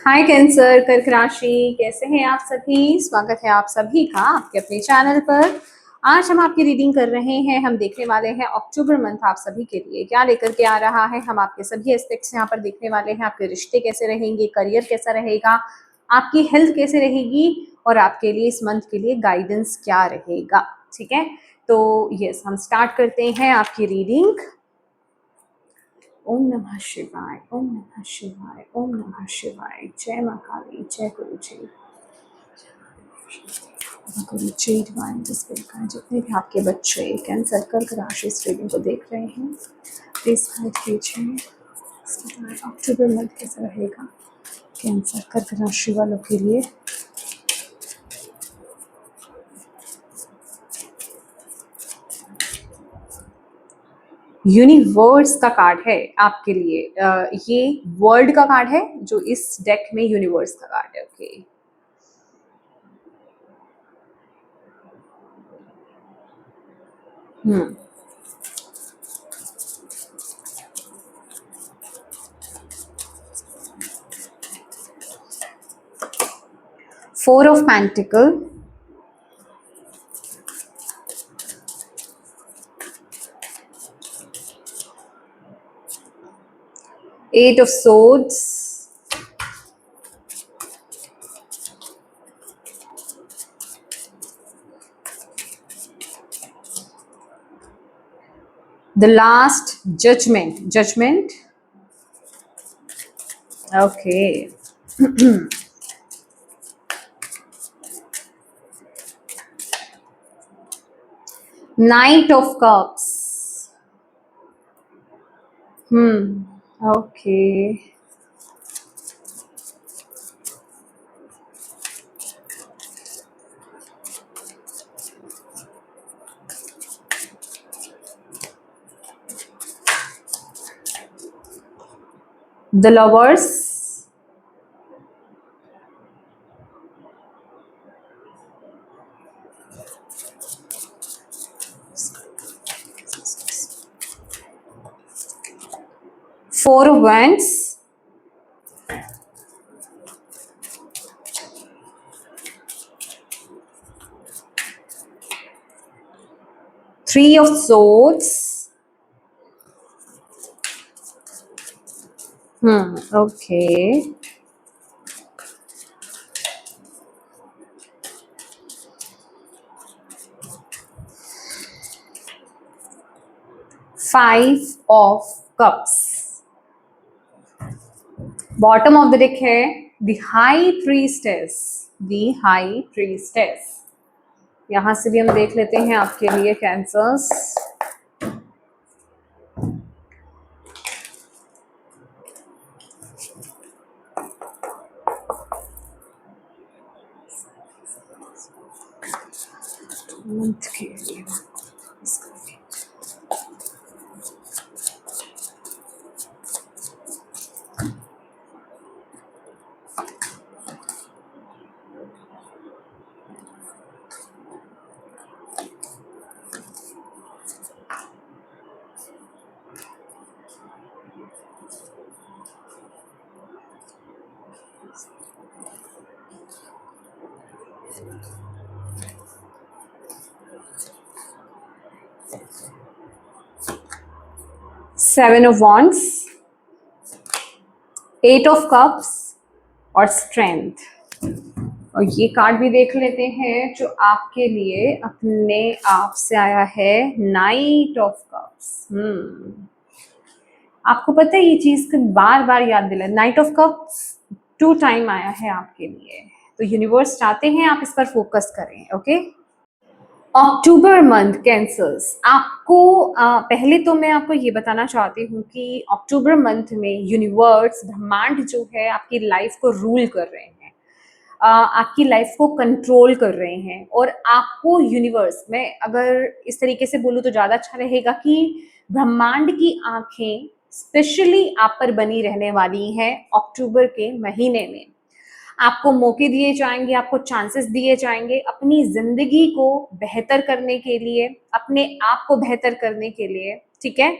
हाय cancer कर्क राशि, कैसे हैं आप सभी। स्वागत है आप सभी का आपके अपने चैनल पर। आज हम आपकी रीडिंग कर रहे हैं। हम देखने वाले हैं अक्टूबर मंथ आप सभी के लिए क्या लेकर के आ रहा है। हम आपके सभी एस्पेक्ट्स यहाँ पर देखने वाले हैं। आपके रिश्ते कैसे रहेंगे, करियर कैसा रहेगा, आपकी हेल्थ कैसे रहेगी और आपके लिए इस मंथ के लिए गाइडेंस क्या रहेगा। ठीक है, तो यस, हम स्टार्ट करते हैं आपकी रीडिंग। ओम नमः शिवाय, ओम नमः शिवाय, ओम नमः शिवाय। जय मां काली, जय गुरु जी, गुरु जी डिवाइन स्पिरिट का। जितने भी आपके बच्चे कैंसर कर्क राशि इस रीडिंग को देख रहे हैं, प्लीज गाइड कीजिए अक्टूबर मंथ कैसा रहेगा कैंसर कर्क राशि वालों के लिए। यूनिवर्स का कार्ड है आपके लिए। ये वर्ल्ड का कार्ड है जो इस डेक में यूनिवर्स का कार्ड है। Okay, four of pentacles, eight of swords, the last judgment. Okay. Knight of Cups. Okay. The Lovers. Four of Wands. Three of Swords. Okay. Five of Cups. Bottom of the deck है The High Priestess. The High Priestess. यहां से भी हम देख लेते हैं आपके लिए कैंसर्स। मंथ के लिए 7 of Wands, 8 of Cups और Strength। और ये कार्ड भी देख लेते हैं जो आपके लिए अपने आप से आया है, नाइट ऑफ कप्स। आपको पता है ये चीज को बार बार याद दिला, नाइट ऑफ कप्स 2 टाइम आया है आपके लिए। तो यूनिवर्स चाहते हैं आप इस पर फोकस करें। ओके, अक्टूबर मंथ कैंसर्स आपको पहले तो मैं आपको ये बताना चाहती हूँ कि अक्टूबर मंथ में यूनिवर्स ब्रह्मांड जो है आपकी लाइफ को रूल कर रहे हैं, आपकी लाइफ को कंट्रोल कर रहे हैं। और आपको यूनिवर्स में, अगर इस तरीके से बोलूँ तो ज़्यादा अच्छा रहेगा कि ब्रह्मांड की आंखें स्पेशली आप पर बनी रहने वाली हैं अक्टूबर के महीने में। आपको मौके दिए जाएंगे, आपको चांसेस दिए जाएंगे अपनी जिंदगी को बेहतर करने के लिए, अपने आप को बेहतर करने के लिए। ठीक है,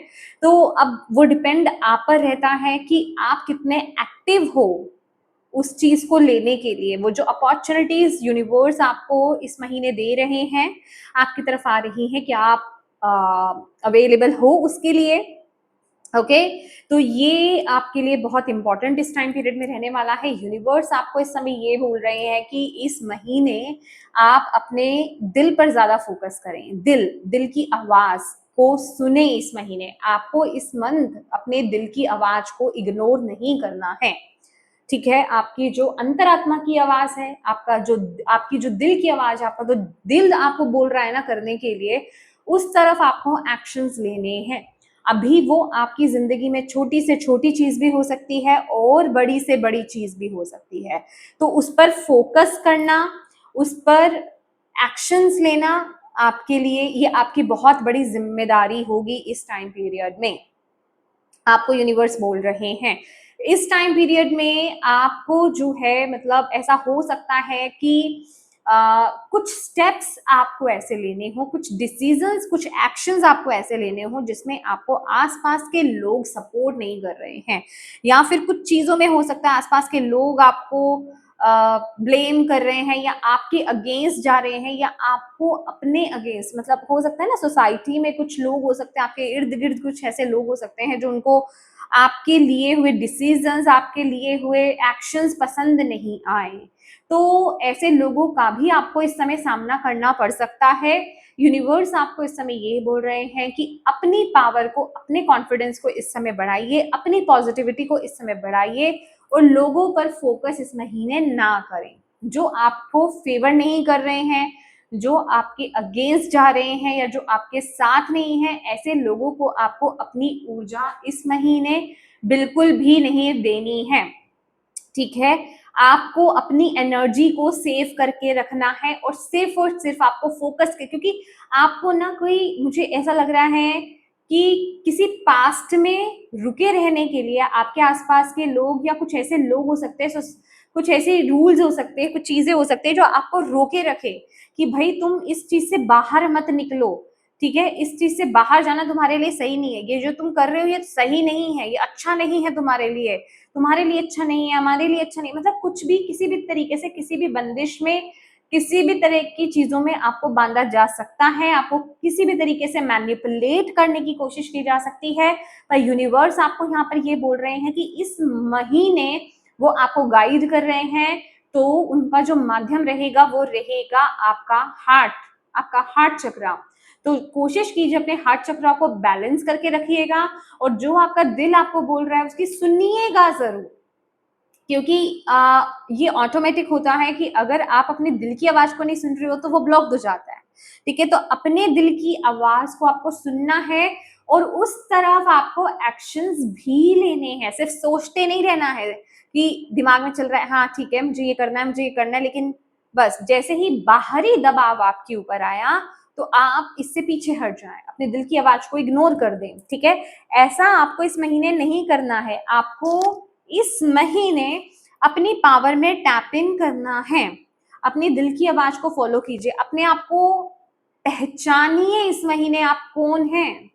तो अब वो डिपेंड आप पर रहता है कि आप कितने एक्टिव हो उस चीज को लेने के लिए। वो जो अपॉर्चुनिटीज यूनिवर्स आपको इस महीने दे रहे हैं, आपकी तरफ आ रही हैं, क्या आप अवेलेबल हो उसके लिए? ओके तो ये आपके लिए बहुत इंपॉर्टेंट इस टाइम पीरियड में रहने वाला है। यूनिवर्स आपको इस समय ये बोल रहे हैं कि इस महीने आप अपने दिल पर ज्यादा फोकस करें। दिल की आवाज को सुने। इस महीने आपको इस मंथ अपने दिल की आवाज को इग्नोर नहीं करना है, ठीक है? आपकी जो अंतरात्मा की आवाज है, आपकी जो दिल की आवाज है, आपका जो दिल आपको बोल रहा है ना करने के लिए, उस तरफ आपको एक्शंस लेने हैं। अभी वो आपकी जिंदगी में छोटी से छोटी चीज भी हो सकती है और बड़ी से बड़ी चीज भी हो सकती है। तो उस पर फोकस करना, उस पर एक्शंस लेना आपके लिए, ये आपकी बहुत बड़ी जिम्मेदारी होगी इस टाइम पीरियड में। आपको यूनिवर्स बोल रहे हैं इस टाइम पीरियड में आपको जो है, मतलब ऐसा हो सकता है कि कुछ स्टेप्स आपको ऐसे लेने हो, कुछ डिसीजंस, कुछ एक्शंस आपको ऐसे लेने हो जिसमें आपको आसपास के लोग सपोर्ट नहीं कर रहे हैं, या फिर कुछ चीजों में हो सकता है आसपास के लोग आपको ब्लेम कर रहे हैं, या आपके अगेंस्ट जा रहे हैं, या आपको अपने अगेंस्ट, मतलब हो सकता है ना सोसाइटी में कुछ लोग हो सकते हैं, आपके इर्द गिर्द कुछ ऐसे लोग हो सकते हैं जो उनको आपके लिए हुए डिसीजंस, आपके लिए हुए एक्शंस पसंद नहीं आए। तो ऐसे लोगों का भी आपको इस समय सामना करना पड़ सकता है। यूनिवर्स आपको इस समय ये बोल रहे हैं कि अपनी पावर को, अपने कॉन्फिडेंस को इस समय बढ़ाइए, अपनी पॉजिटिविटी को इस समय बढ़ाइए, और लोगों पर फोकस इस महीने ना करें जो आपको फेवर नहीं कर रहे हैं, जो आपके अगेंस्ट जा रहे हैं, या जो आपके साथ नहीं है। ऐसे लोगों को आपको अपनी ऊर्जा इस महीने बिल्कुल भी नहीं देनी है, ठीक है? आपको अपनी एनर्जी को सेव करके रखना है, और सिर्फ आपको फोकस के, क्योंकि आपको ना कोई, मुझे ऐसा लग रहा है कि किसी पास्ट में रुके रहने के लिए आपके आसपास के लोग, या कुछ ऐसे लोग हो सकते हैं, कुछ ऐसे रूल्स हो सकते हैं, कुछ चीजें हो सकते हैं जो आपको रोके रखे कि भाई तुम इस चीज से बाहर मत निकलो, ठीक है? इस चीज से बाहर जाना तुम्हारे लिए सही नहीं है, ये जो तुम कर रहे हो ये सही नहीं है, ये अच्छा नहीं है तुम्हारे लिए अच्छा नहीं है, हमारे लिए अच्छा नहीं, मतलब कुछ भी, किसी भी तरीके से, किसी भी बंदिश में, किसी भी तरह की चीजों में आपको बांधा जा सकता है, आपको किसी भी तरीके से मैनिपुलेट करने की कोशिश की जा सकती है। पर यूनिवर्स आपको यहाँ पर ये बोल रहे हैं कि इस महीने वो आपको गाइड कर रहे हैं, तो उनका जो माध्यम रहेगा वो रहेगा आपका हार्ट चक्र। तो कोशिश कीजिए अपने हार्ट चक्र को बैलेंस करके रखिएगा, और जो आपका दिल आपको बोल रहा है उसकी सुनिएगा जरूर, क्योंकि ये ऑटोमेटिक होता है कि अगर आप अपने दिल की आवाज को नहीं सुन रहे हो तो वो ब्लॉक हो जाता है, ठीक है? तो अपने दिल की आवाज को आपको सुनना है, और उस तरफ आपको एक्शंस भी लेने हैं। सिर्फ सोचते नहीं रहना है कि दिमाग में चल रहा है हाँ ठीक है मुझे ये करना है, मुझे ये करना है, लेकिन बस जैसे ही बाहरी दबाव आपके ऊपर आया तो आप इससे पीछे हट जाएं, अपने दिल की आवाज को इग्नोर कर दें, ठीक है? ऐसा आपको इस महीने नहीं करना है। आपको इस महीने अपनी पावर में टैप इन करना है। अपनी दिल की आवाज को फॉलो कीजिए, अपने आप को पहचानिए। इस महीने आप कौन हैं,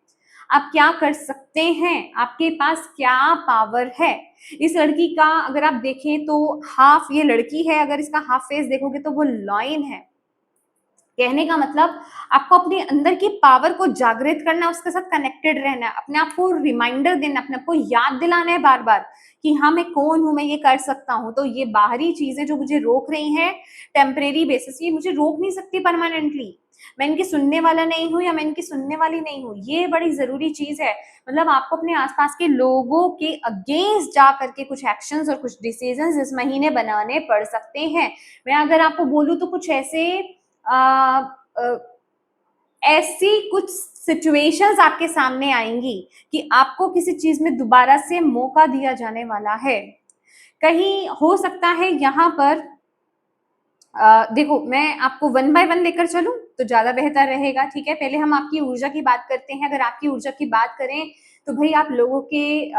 आप क्या कर सकते हैं, आपके पास क्या पावर है। इस लड़की का अगर आप देखें तो हाफ ये लड़की है, अगर इसका हाफ फेस देखोगे तो वो लॉयन है। कहने का मतलब आपको अपने अंदर की पावर को जागृत करना, उसके साथ कनेक्टेड रहना, अपने आप को रिमाइंडर देना, अपने आप को याद दिलाना है बार बार कि हाँ मैं कौन हूं, मैं ये कर सकता हूं। तो ये बाहरी चीजें जो मुझे रोक रही हैं टेम्परेरी बेसिस, ये मुझे रोक नहीं सकती परमानेंटली। मैं इनकी सुनने वाला नहीं हूँ, या मैं इनकी सुनने वाली नहीं हूँ। ये बड़ी जरूरी चीज है। मतलब आपको अपने आसपास के लोगों के अगेंस्ट जा करके कुछ एक्शंस और कुछ डिसीजंस इस महीने बनाने पड़ सकते हैं। मैं अगर आपको बोलूँ तो कुछ ऐसे ऐसी कुछ सिचुएशंस आपके सामने आएंगी कि आपको किसी चीज में दोबारा से मौका दिया जाने वाला है। कहीं हो सकता है यहाँ पर देखो मैं आपको वन बाय वन लेकर चलूं तो ज्यादा बेहतर रहेगा, ठीक है? पहले हम आपकी ऊर्जा की बात करते हैं। अगर आपकी ऊर्जा की बात करें तो भाई आप लोगों के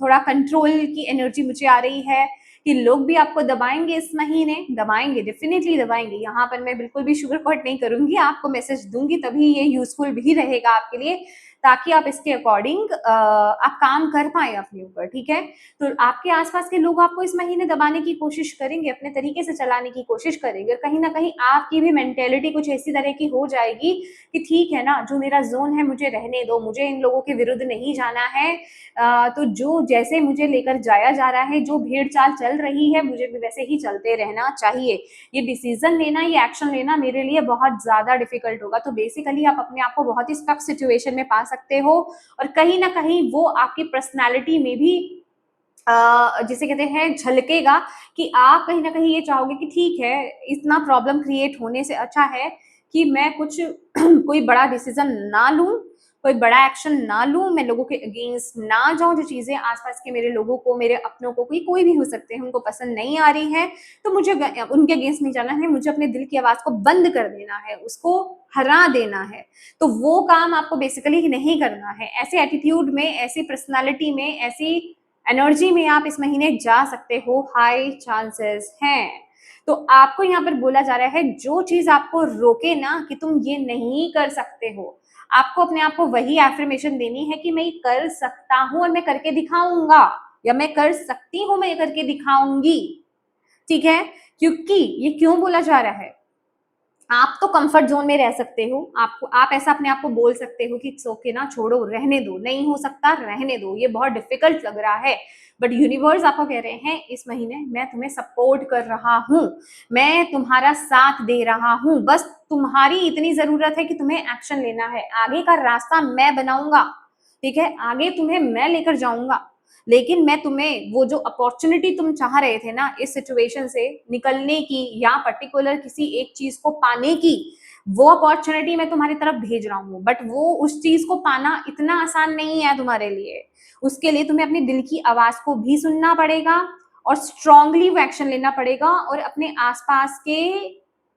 थोड़ा कंट्रोल की एनर्जी मुझे आ रही है कि लोग भी आपको दबाएंगे इस महीने, दबाएंगे, डेफिनेटली दबाएंगे। यहाँ पर मैं बिल्कुल भी शुगर कोट नहीं करूंगी, आपको मैसेज दूंगी तभी ये यूजफुल भी रहेगा आपके लिए। ताकि आप इसके अकॉर्डिंग आप काम कर पाए अपने ऊपर, ठीक है। तो आपके आसपास के लोग आपको इस महीने दबाने की कोशिश करेंगे, अपने तरीके से चलाने की कोशिश करेंगे, कहीं ना कहीं आपकी भी मेंटेलिटी कुछ ऐसी तरह की हो जाएगी कि ठीक है ना, जो मेरा जोन है मुझे रहने दो, मुझे इन लोगों के विरुद्ध नहीं जाना है। तो जो जैसे मुझे लेकर जाया जा रहा है, जो भेड़ चाल चल रही है, मुझे भी वैसे ही चलते रहना चाहिए। ये डिसीजन लेना, ये एक्शन लेना मेरे लिए बहुत ज्यादा डिफिकल्ट होगा। तो बेसिकली आप अपने आप को बहुत ही टफ सिचुएशन में पा सकते हो, और कहीं ना कहीं वो आपकी पर्सनैलिटी में भी जिसे कहते हैं झलकेगा, कि आप कहीं ना कहीं ये चाहोगे कि ठीक है, इतना प्रॉब्लम क्रिएट होने से अच्छा है कि मैं कुछ कोई बड़ा डिसीजन ना लूं, कोई बड़ा एक्शन ना लूं, मैं लोगों के अगेंस्ट ना जाऊं, जो चीजें आसपास के मेरे लोगों को, मेरे अपनों को, कोई भी हो सकते हैं, उनको पसंद नहीं आ रही है, तो मुझे उनके अगेंस्ट नहीं जाना है, मुझे अपने दिल की आवाज को बंद कर देना है, उसको हरा देना है। तो वो काम आपको बेसिकली नहीं करना है। ऐसे एटीट्यूड में, ऐसी पर्सनालिटी में, ऐसी एनर्जी में आप इस महीने जा सकते हो, हाई चांसेस हैं। तो आपको यहाँ पर बोला जा रहा है, जो चीज आपको रोके ना कि तुम ये नहीं कर सकते हो, आपको अपने आप को वही एफर्मेशन देनी है कि मैं ये कर सकता हूं और मैं करके दिखाऊंगा, या मैं कर सकती हूं, मैं ये करके दिखाऊंगी, ठीक है। क्योंकि ये क्यों बोला जा रहा है, आप तो कंफर्ट जोन में रह सकते हो, आप ऐसा अपने आप को बोल सकते हो कि इट्स ओके ना, छोड़ो, रहने दो, नहीं हो सकता, रहने दो, ये बहुत डिफिकल्ट लग रहा है। बट यूनिवर्स आपको कह रहे हैं, इस महीने मैं तुम्हें सपोर्ट कर रहा हूं, मैं तुम्हारा साथ दे रहा हूं, बस तुम्हारी इतनी जरूरत है कि तुम्हें एक्शन लेना है। आगे का रास्ता मैं बनाऊंगा, ठीक है, आगे तुम्हें मैं लेकर जाऊंगा, लेकिन मैं तुम्हें वो जो अपॉर्चुनिटी तुम चाह रहे थे ना इस सिचुएशन से निकलने की, या पर्टिकुलर किसी एक चीज को पाने की, वो अपॉर्चुनिटी मैं तुम्हारी तरफ भेज रहा हूँ। बट वो उस चीज को पाना इतना आसान नहीं है तुम्हारे लिए। उसके लिए तुम्हें अपने दिल की आवाज को भी सुनना पड़ेगा, और स्ट्रांगली वो एक्शन लेना पड़ेगा, और अपने आसपास के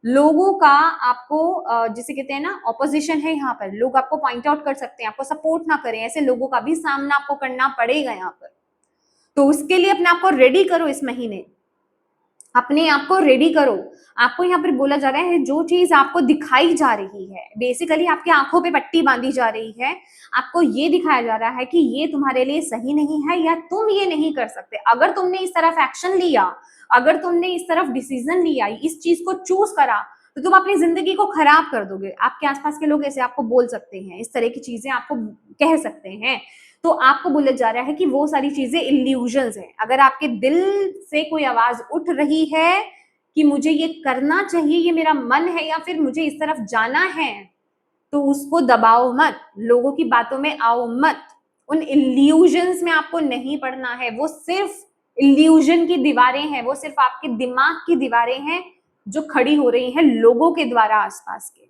लोगों का आपको जिसे कहते हैं ना, ऑपोजिशन है, यहाँ पर लोग आपको पॉइंट आउट कर सकते हैं, आपको सपोर्ट ना करें, ऐसे लोगों का भी सामना आपको करना पड़ेगा यहाँ पर। तो उसके लिए अपने आप को रेडी करो, इस महीने अपने आप को रेडी करो। आपको यहाँ पर बोला जा रहा है, जो चीज आपको दिखाई जा रही है, बेसिकली आपकी आंखों पे पट्टी बांधी जा रही है, आपको ये दिखाया जा रहा है कि ये तुम्हारे लिए सही नहीं है, या तुम ये नहीं कर सकते। अगर तुमने इस तरफ एक्शन लिया, अगर तुमने इस तरफ डिसीजन लिया, इस चीज को चूज करा, तो तुम अपनी जिंदगी को खराब कर दोगे। आपके आसपास के लोग ऐसे आपको बोल सकते हैं, इस तरह की चीजें आपको कह सकते हैं। तो आपको बोला जा रहा है कि वो सारी चीजें इल्यूजन्स हैं। अगर आपके दिल से कोई आवाज उठ रही है कि मुझे ये करना चाहिए, ये मेरा मन है, या फिर मुझे इस तरफ जाना है, तो उसको दबाओ मत, लोगों की बातों में आओ मत, उन इल्यूजन्स में आपको नहीं पड़ना है। वो सिर्फ इल्यूजन की दीवारें हैं, वो सिर्फ आपके दिमाग की दीवारें हैं जो खड़ी हो रही हैं लोगों के द्वारा आसपास के,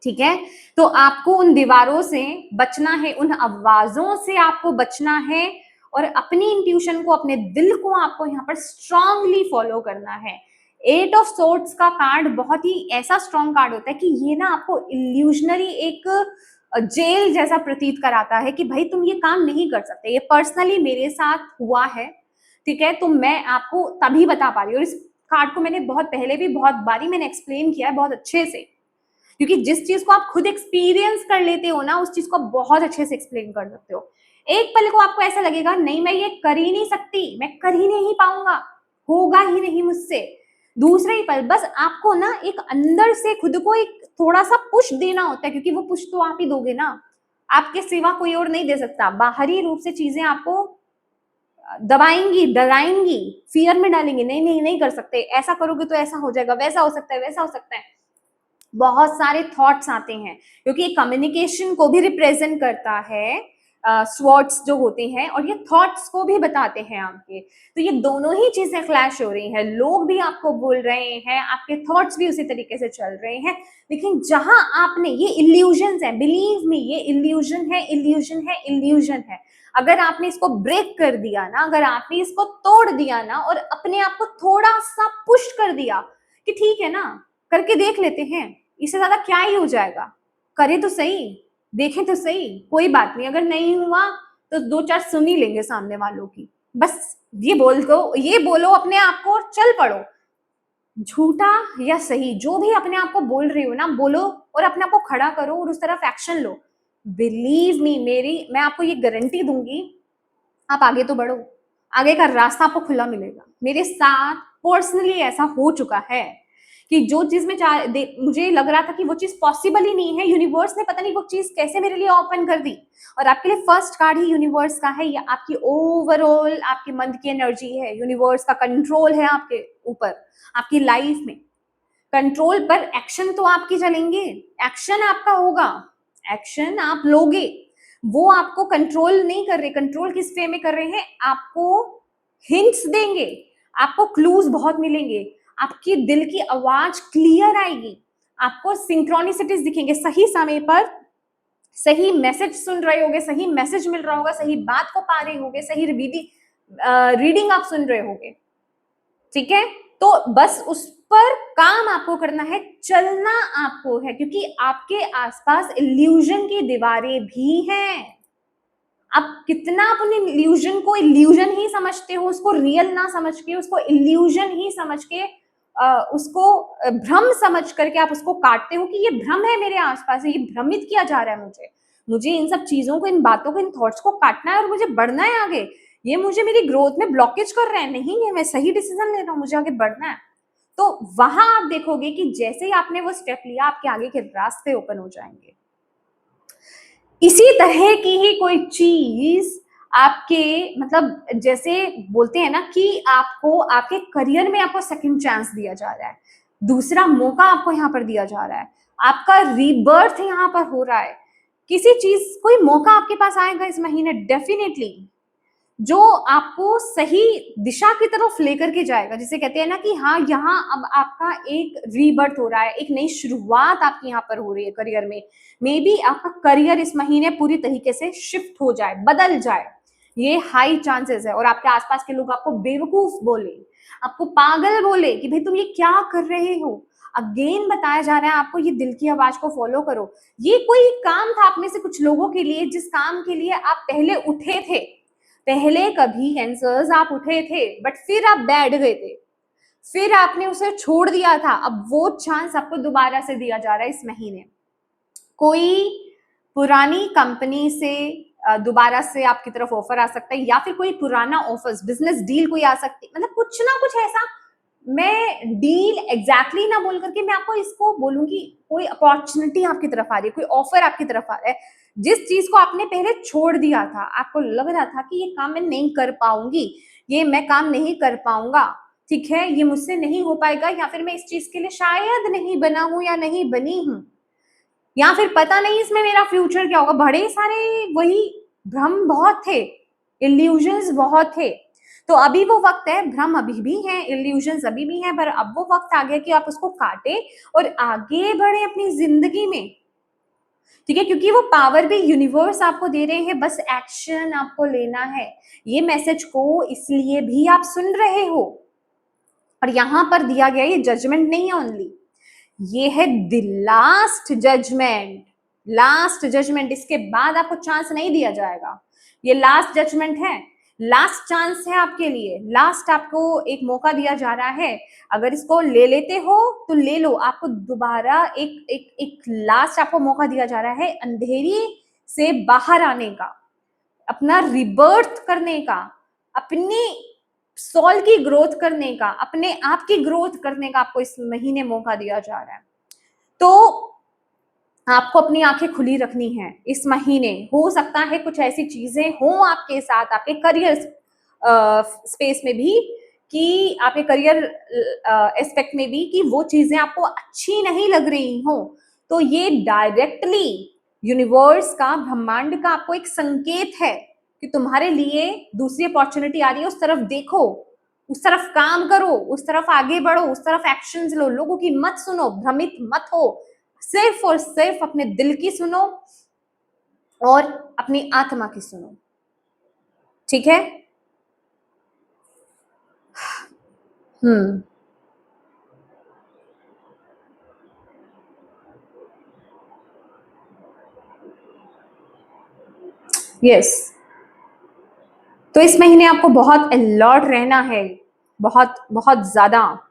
ठीक है। तो आपको उन दीवारों से बचना है, उन आवाजों से आपको बचना है, और अपनी इंट्यूशन को, अपने दिल को आपको यहाँ पर स्ट्रांगली फॉलो करना है। 8 ऑफ सोर्ड्स का कार्ड बहुत ही ऐसा स्ट्रॉन्ग कार्ड होता है कि ये ना आपको इल्यूजनरी एक जेल जैसा प्रतीत कराता है कि भाई तुम ये काम नहीं कर सकते। ये पर्सनली मेरे साथ हुआ है, ठीक है, तो मैं आपको तभी बता पा रही हूँ। और इस कार्ड को मैंने बहुत पहले भी बहुत बारी मैंने एक्सप्लेन किया है, बहुत अच्छे से, क्योंकि जिस चीज को आप खुद एक्सपीरियंस कर लेते हो ना, उस चीज को बहुत अच्छे से एक्सप्लेन कर सकते हो। एक पल को आपको ऐसा लगेगा, नहीं मैं ये कर ही नहीं सकती, मैं कर ही नहीं पाऊंगा, होगा ही नहीं मुझसे। दूसरे ही पल बस आपको ना एक अंदर से खुद को एक थोड़ा सा पुश देना होता है, क्योंकि वो पुश तो आप ही दोगे ना, आपके सिवा कोई और नहीं दे सकता। बाहरी रूप से चीजें आपको दबाएंगी, डराएंगी, फियर में डालेंगी, नहीं नहीं नहीं कर सकते, ऐसा करोगे तो ऐसा हो जाएगा, वैसा हो सकता है, वैसा हो सकता है। बहुत सारे थॉट्स आते हैं, क्योंकि कम्युनिकेशन को भी रिप्रेजेंट करता है, स्वॉर्ड्स जो होते हैं, और ये थॉट्स को भी बताते हैं आपके। तो ये दोनों ही चीजें क्लैश हो रही हैं, लोग भी आपको बोल रहे हैं, आपके थॉट्स भी उसी तरीके से चल रहे हैं। लेकिन जहां आपने ये इल्यूजन है, बिलीव मी, ये इल्यूजन है, इल्यूजन है, इल्यूजन है। अगर आपने इसको ब्रेक कर दिया ना, अगर आपने इसको तोड़ दिया ना, और अपने आप को थोड़ा सा पुश कर दिया कि ठीक है ना, करके देख लेते हैं, इससे ज्यादा क्या ही हो जाएगा, करे तो सही, देखें तो सही, कोई बात नहीं, अगर नहीं हुआ तो 2-4 सुन ही लेंगे सामने वालों की, बस ये बोलो अपने आप को और चल पड़ो। झूठा या सही, जो भी अपने आप को बोल रही हो ना, बोलो, और अपने आप को खड़ा करो, और उस तरफ एक्शन लो। बिलीव मी, मैं आपको ये गारंटी दूंगी, आप आगे तो बढ़ो, आगे का रास्ता आपको खुला मिलेगा। मेरे साथ पर्सनली ऐसा हो चुका है कि जो चीज में मुझे लग रहा था कि वो चीज पॉसिबल ही नहीं है, यूनिवर्स ने पता नहीं वो चीज कैसे मेरे लिए ओपन कर दी। और आपके लिए फर्स्ट कार्ड ही यूनिवर्स का है, ये आपकी ओवरऑल आपके मन की एनर्जी है, यूनिवर्स का कंट्रोल है आपके ऊपर, आपकी लाइफ में कंट्रोल पर। एक्शन तो आपकी चलेंगे, एक्शन आपका होगा, एक्शन आप लोगे, वो आपको कंट्रोल नहीं कर रहे। कंट्रोल किस वे में कर रहे हैं, आपको हिंट्स देंगे, आपको क्लूज बहुत मिलेंगे, आपकी दिल की आवाज क्लियर आएगी, आपको सिंक्रोनिसिटीज दिखेंगे, सही समय पर सही मैसेज सुन रहे होगे, सही मैसेज मिल रहा होगा, सही बात को पा रहे होगे, सही रीडिंग आप सुन रहे होगे। ठीक है, तो बस उस पर काम आपको करना है, चलना आपको है, क्योंकि आपके आसपास इल्यूजन की दीवारें भी हैं। आप कितना अपने इल्यूजन को इल्यूजन ही समझते हो, उसको रियल ना समझ के, उसको इल्यूजन ही समझ के, उसको भ्रम समझ करके आप उसको काटते हो कि ये भ्रम है मेरे आसपास, ये भ्रमित किया जा रहा है मुझे इन सब चीजों को, इन बातों को, इन थॉट्स को काटना है और मुझे बढ़ना है आगे, ये मुझे मेरी ग्रोथ में ब्लॉकेज कर रहे हैं, नहीं है मैं सही डिसीजन ले रहा हूँ, मुझे आगे बढ़ना है। तो वहां आप देखोगे कि जैसे ही आपने वो स्टेप लिया, आपके आगे के रास्ते ओपन हो जाएंगे। इसी तरह की ही कोई चीज आपके, मतलब जैसे बोलते हैं ना कि आपको आपके करियर में आपको सेकंड चांस दिया जा रहा है, दूसरा मौका आपको यहाँ पर दिया जा रहा है, आपका रीबर्थ यहाँ पर हो रहा है, किसी चीज कोई मौका आपके पास आएगा इस महीने डेफिनेटली, जो आपको सही दिशा की तरफ लेकर के जाएगा, जिसे कहते हैं ना कि हाँ यहाँ अब आपका एक रीबर्थ हो रहा है, एक नई शुरुआत आपकी यहाँ पर हो रही है करियर में। मे बी आपका करियर इस महीने पूरी तरीके से शिफ्ट हो जाए, बदल जाए, ये हाई चांसेस है। और आपके आसपास के लोग आपको बेवकूफ बोले, आपको पागल बोले कि भाई तुम ये क्या कर रहे हो, अगेन बताया जा रहा है आपको ये दिल की आवाज को फॉलो करो। ये कोई काम था आप में से कुछ लोगों के लिए, जिस काम के लिए आप पहले उठे थे, पहले कभी कैंसर्स आप उठे थे, बट फिर आप बैठ गए थे, फिर आपने उसे छोड़ दिया था, अब वो चांस आपको दोबारा से दिया जा रहा है इस महीने। कोई पुरानी कंपनी से दोबारा से आपकी तरफ ऑफर आ सकता है, या फिर कोई पुराना ऑफर्स, बिजनेस डील कोई आ सकती है, मतलब कुछ ना कुछ ऐसा, मैं डील एग्जैक्टली ना बोल करके मैं आपको इसको बोलूंगी, कोई अपॉर्चुनिटी आपकी तरफ आ रही है, कोई ऑफर आपकी तरफ आ रहा है, जिस चीज को आपने पहले छोड़ दिया था, आपको लग रहा था कि ये काम मैं नहीं कर पाऊंगी, ये मैं काम नहीं कर पाऊंगा, ठीक है, ये मुझसे नहीं हो पाएगा, या फिर मैं इस चीज के लिए शायद नहीं बना हूं या नहीं बनी हूं, या फिर पता नहीं इसमें मेरा फ्यूचर क्या होगा, बड़े सारे वही भ्रम बहुत थे, इल्यूजन्स बहुत थे। तो अभी वो वक्त है, भ्रम अभी भी है, इल्यूजन्स अभी भी हैं, पर अब वो वक्त आ गया कि आप उसको काटें और आगे बढ़े अपनी जिंदगी में, ठीक है, क्योंकि वो पावर भी यूनिवर्स आपको दे रहे हैं, बस एक्शन आपको लेना है। ये मैसेज को इसलिए भी आप सुन रहे हो, और यहां पर दिया गया ये जजमेंट नहीं है ओनली, ये है the last judgment, last judgment, इसके बाद आपको चांस नहीं दिया जाएगा, ये लास्ट जजमेंट है, लास्ट चांस है आपके लिए, लास्ट आपको एक मौका दिया जा रहा है, अगर इसको ले लेते हो तो ले लो, आपको दोबारा एक एक एक लास्ट आपको मौका दिया जा रहा है अंधेरी से बाहर आने का, अपना रिबर्थ करने का, अपनी सोल की ग्रोथ करने का, अपने आप की ग्रोथ करने का आपको इस महीने मौका दिया जा रहा है। तो आपको अपनी आंखें खुली रखनी है इस महीने, हो सकता है कुछ ऐसी चीजें हो आपके साथ, आपके करियर स्पेस में भी, कि आपके करियर एस्पेक्ट में भी, कि वो चीजें आपको अच्छी नहीं लग रही हो, तो ये डायरेक्टली यूनिवर्स का, ब्रह्मांड का आपको एक संकेत है कि तुम्हारे लिए दूसरी अपॉर्चुनिटी आ रही है, उस तरफ देखो, उस तरफ काम करो, उस तरफ आगे बढ़ो, उस तरफ एक्शंस लो, लोगों की मत सुनो, भ्रमित मत हो, सिर्फ और सिर्फ अपने दिल की सुनो और अपनी आत्मा की सुनो, ठीक है। यस, तो इस महीने आपको बहुत अलर्ट रहना है, बहुत बहुत ज्यादा,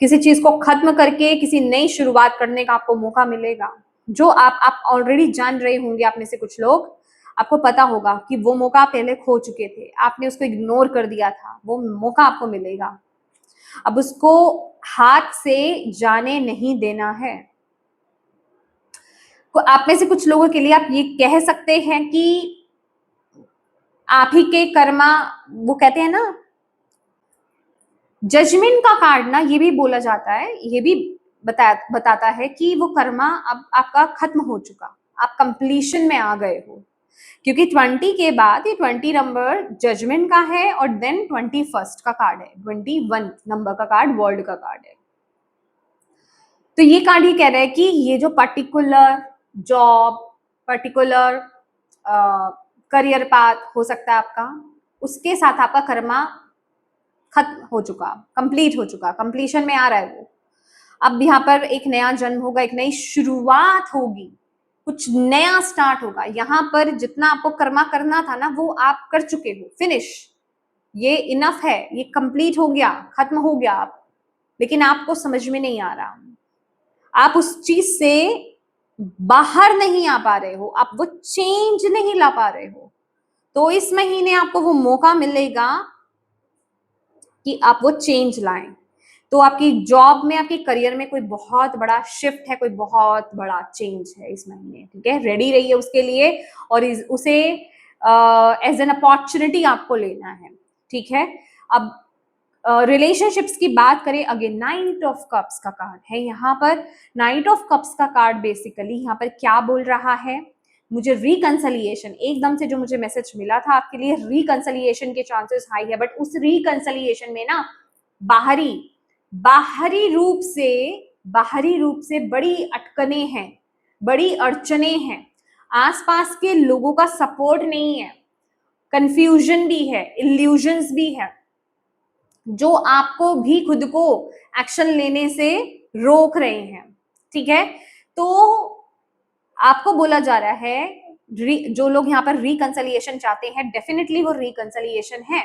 किसी चीज को खत्म करके किसी नई शुरुआत करने का आपको मौका मिलेगा, जो आप ऑलरेडी जान रहे होंगे, आप में से कुछ लोग, आपको पता होगा कि वो मौका पहले खो चुके थे, आपने उसको इग्नोर कर दिया था, वो मौका आपको मिलेगा, अब उसको हाथ से जाने नहीं देना है। तो आप में से कुछ लोगों के लिए आप ये कह सकते हैं कि आप ही के कर्मा, वो कहते हैं ना, जजमेंट का कार्ड ना, ये भी बोला जाता है, ये भी बताता है कि वो कर्मा अब आपका खत्म हो चुका, आप कंप्लीशन में आ गए हो, क्योंकि 20 के बाद ये 20 नंबर जजमेंट का है और देन 21 का कार्ड है, 21 नंबर का कार्ड वर्ल्ड का कार्ड है। तो ये कार्ड ही कह रहा है कि ये जो particular job, particular career path हो सकता है आपका, उसके साथ आपका कर्मा खत्म हो चुका, कंप्लीट हो चुका, कंप्लीशन में आ रहा है वो। अब यहाँ पर एक नया जन्म होगा, एक नई शुरुआत होगी, कुछ नया स्टार्ट होगा। यहाँ पर जितना आपको कर्मा करना था ना, वो आप कर चुके हो, फिनिश, ये इनफ है, ये कंप्लीट हो गया, खत्म हो गया आप, लेकिन आपको समझ में नहीं आ रहा, आप उस चीज से बाहर नहीं आ पा रहे हो, आप वो चेंज नहीं ला पा रहे हो। तो इस महीने आपको वो मौका मिलेगा कि आप वो चेंज लाएं। तो आपकी जॉब में, आपके करियर में कोई बहुत बड़ा शिफ्ट है, कोई बहुत बड़ा चेंज है इस महीने, ठीक है, रेडी रहिए उसके लिए, और उसे एज एन अपॉर्चुनिटी आपको लेना है, ठीक है। अब रिलेशनशिप्स की बात करें, अगेन नाइट ऑफ कप्स का कार्ड है यहाँ पर। नाइट ऑफ कप्स का कार्ड बेसिकली यहाँ पर क्या बोल रहा है, मुझे रिकंसलिएशन, एकदम से जो मुझे मैसेज मिला था आपके लिए, रिकंसलिएशन के चांसेस हाई है, बट उस रिकंसलिएशन में ना बाहरी बाहरी रूप से बड़ी अटकने हैं, बड़ी अड़चने हैं, आसपास के लोगों का सपोर्ट नहीं है, कंफ्यूजन भी है, इल्यूजन्स भी है, जो आपको भी खुद को एक्शन लेने से रोक रहे हैं, ठीक है। तो आपको बोला जा रहा है, जो लोग यहाँ पर रिकंसलिएशन चाहते हैं, डेफिनेटली वो रिकंसलिएशन है,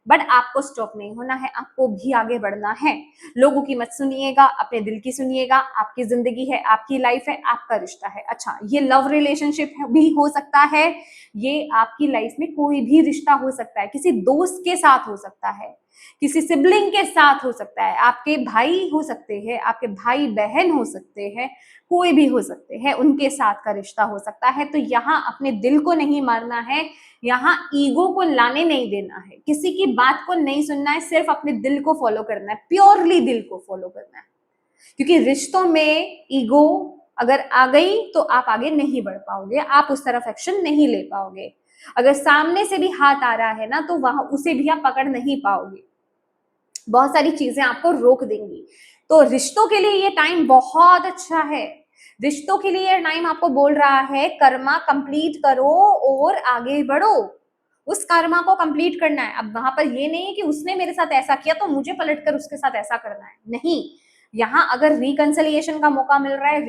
बट आपको स्टॉप नहीं होना है, आपको भी आगे बढ़ना है। लोगों की मत सुनिएगा, अपने दिल की सुनिएगा, आपकी जिंदगी है, आपकी लाइफ है, आपका रिश्ता है। अच्छा, ये लव रिलेशनशिप भी हो सकता है, ये आपकी लाइफ में कोई भी रिश्ता हो सकता है, किसी दोस्त के साथ हो सकता है, किसी सिबलिंग के साथ हो सकता है, आपके भाई हो सकते हैं, आपके भाई बहन हो सकते हैं, कोई भी हो सकते हैं, उनके साथ का रिश्ता हो सकता है। तो यहाँ अपने दिल को नहीं मारना है, यहाँ ईगो को लाने नहीं देना है, किसी की बात को नहीं सुनना है, सिर्फ अपने दिल को फॉलो करना है, प्योरली दिल को फॉलो करना है, क्योंकि रिश्तों में ईगो अगर आ गई तो आप आगे नहीं बढ़ पाओगे, आप उस तरफ एक्शन नहीं ले पाओगे। अगर सामने से भी हाथ आ रहा है ना, तो वहां उसे भी आप पकड़ नहीं पाओगे, बहुत सारी चीजें आपको रोक देंगी। तो रिश्तों के लिए ये टाइम बहुत अच्छा है, रिश्तों के लिए ये टाइम आपको बोल रहा है कर्मा कंप्लीट करो और आगे बढ़ो, उस कर्मा को कंप्लीट करना है। अब वहां पर ये नहीं है कि उसने मेरे साथ ऐसा किया तो मुझे पलटकर उसके साथ ऐसा करना है, नहीं। यहाँ अगर रिकंसलिएशन का मौका मिल रहा है,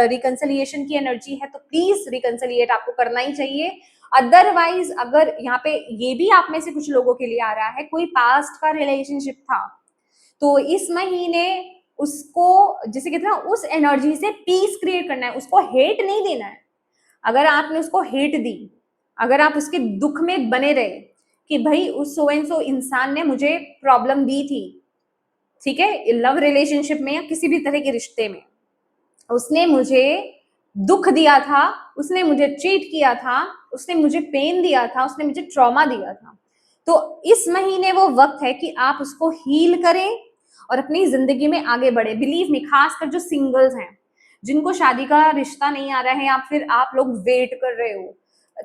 रिकंसलिएशन की एनर्जी है, तो प्लीज रिकंसलिएट आपको करना ही चाहिए। अदरवाइज अगर यहाँ पे ये भी आप में से कुछ लोगों के लिए आ रहा है, कोई पास्ट का रिलेशनशिप था, तो इस महीने उसको, जैसे कहते हैं ना, उस एनर्जी से पीस क्रिएट करना है, उसको हेट नहीं देना है। अगर आपने उसको हेट दी, अगर आप उसके दुख में बने रहे कि भाई उस सो एंड सो इंसान ने मुझे प्रॉब्लम दी थी, ठीक है, लव रिलेशनशिप में या किसी भी तरह के रिश्ते में, उसने मुझे दुख दिया था, उसने मुझे चीट किया था, उसने मुझे पेन दिया था, उसने मुझे ट्रॉमा दिया था, तो इस महीने वो वक्त है कि आप उसको हील करें और अपनी जिंदगी में आगे बढ़े। बिलीव मी, खासकर जो सिंगल्स हैं, जिनको शादी का रिश्ता नहीं आ रहा है, या फिर आप लोग वेट कर रहे हो,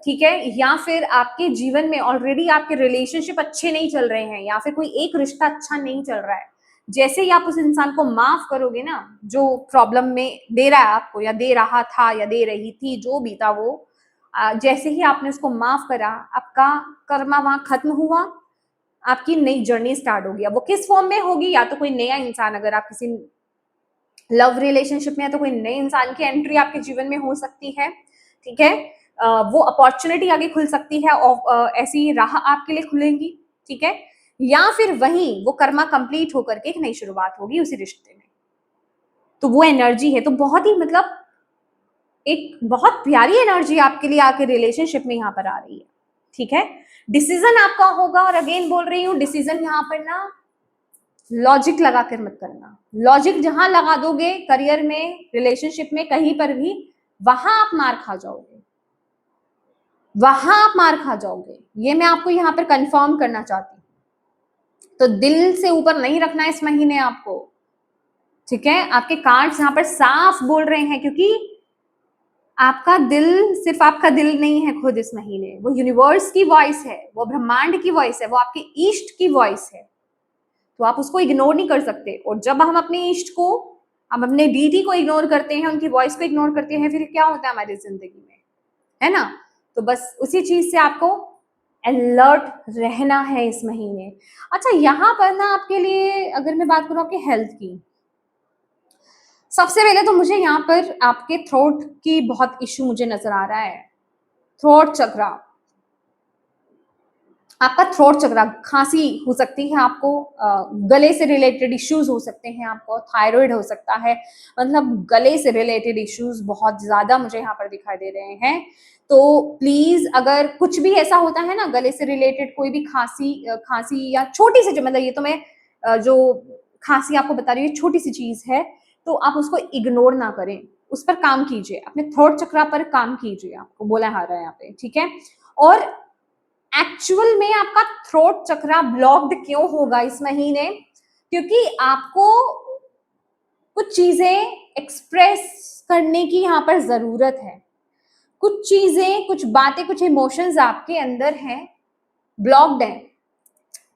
ठीक है, या फिर आपके जीवन में ऑलरेडी आपके रिलेशनशिप अच्छे नहीं चल रहे हैं, या फिर कोई एक रिश्ता अच्छा नहीं चल रहा है, जैसे ही आप उस इंसान को माफ करोगे ना, जो प्रॉब्लम में दे रहा है आपको, या दे रहा था, या दे रही थी, जो भी था वो, जैसे ही आपने उसको माफ करा, आपका कर्मा वहां खत्म हुआ, आपकी नई जर्नी स्टार्ट होगी। अब वो किस फॉर्म में होगी, या तो कोई नया इंसान, अगर आप किसी लव रिलेशनशिप में है तो कोई नए इंसान की एंट्री आपके जीवन में हो सकती है, ठीक है, वो अपॉर्चुनिटी आगे खुल सकती है, और ऐसी राह आपके लिए खुलेंगी, ठीक है, या फिर वहीं वो कर्मा कंप्लीट होकर के एक नई शुरुआत होगी उसी रिश्ते में। तो वो एनर्जी है, तो बहुत ही मतलब एक बहुत प्यारी एनर्जी आपके लिए आके रिलेशनशिप में यहाँ पर आ रही है, ठीक है। डिसीजन आपका होगा, और अगेन बोल रही हूँ डिसीजन यहाँ पर ना लॉजिक लगा कर मत करना। लॉजिक जहां लगा दोगे करियर में, रिलेशनशिप में, कहीं पर भी, वहां आप मार खा जाओगे, वहां आप मार खा जाओगे। ये मैं आपको यहाँ पर कंफर्म करना चाहती हूँ। तो दिल से ऊपर नहीं रखना इस महीने आपको, ठीक है। आपके कार्ड्स यहाँ पर साफ बोल रहे हैं, क्योंकि आपका दिल सिर्फ आपका दिल नहीं है खुद इस महीने, वो यूनिवर्स की वॉइस है, वो ब्रह्मांड की वॉइस है, वो आपके ईष्ट की वॉइस है। तो आप उसको इग्नोर नहीं कर सकते। और जब हम अपने इष्ट को, हम अपने डीटी को इग्नोर करते हैं, उनकी वॉइस को इग्नोर करते हैं, फिर क्या होता है हमारी जिंदगी में, है ना। तो बस उसी चीज से आपको अलर्ट रहना है इस महीने। अच्छा, यहाँ पर ना आपके लिए अगर मैं बात करूँ आपके हेल्थ की, सबसे पहले तो मुझे यहाँ पर आपके थ्रोट की बहुत इश्यू मुझे नजर आ रहा है। थ्रोट चक्रा, आपका थ्रोट चक्रा, खांसी हो सकती है आपको, गले से रिलेटेड इश्यूज हो सकते हैं आपको, थायराइड हो सकता है, मतलब गले से रिलेटेड इश्यूज बहुत ज्यादा मुझे यहाँ पर दिखाई दे रहे हैं। तो प्लीज अगर कुछ भी ऐसा होता है ना गले से रिलेटेड, कोई भी खांसी या छोटी सी, मतलब ये तो मैं जो खांसी आपको बता रही हूँ छोटी सी चीज है, तो आप उसको इग्नोर ना करें, उस पर काम कीजिए, अपने थ्रोट चक्रा पर काम कीजिए, आपको बोला आ रहा है यहाँ पे, ठीक है। और एक्चुअल में आपका थ्रोट चक्रा ब्लॉक्ड क्यों होगा इस महीने, क्योंकि आपको कुछ चीजें एक्सप्रेस करने की यहाँ पर जरूरत है। कुछ चीजें, कुछ बातें, कुछ इमोशंस आपके अंदर हैं, ब्लॉक्ड हैं,